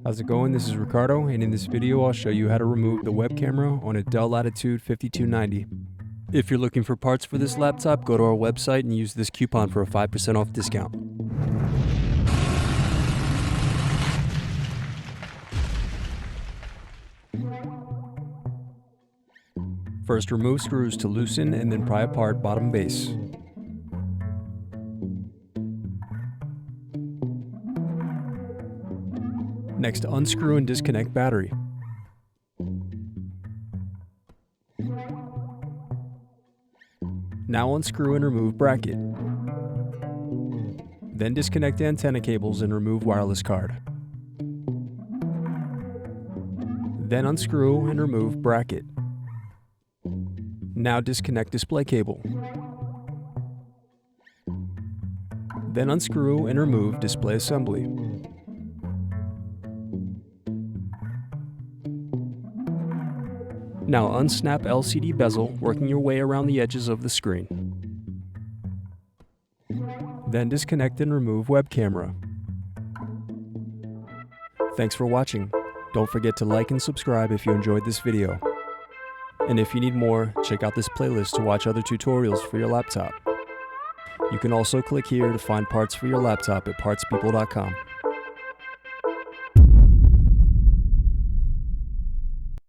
How's it going? This is Ricardo, and in this video I'll show you how to remove the web camera on a Dell Latitude 5290. If you're looking for parts for this laptop, go to our website and use this coupon for a 5% off discount. First, remove screws to loosen and then pry apart bottom base. Next, unscrew and disconnect battery. Now unscrew and remove bracket. Then disconnect antenna cables and remove wireless card. Then unscrew and remove bracket. Now disconnect display cable. Then unscrew and remove display assembly. Now unsnap LCD bezel, working your way around the edges of the screen. Then disconnect and remove web camera. Thanks for watching. Don't forget to like and subscribe if you enjoyed this video. And if you need more, check out this playlist to watch other tutorials for your laptop. You can also click here to find parts for your laptop at partspeople.com.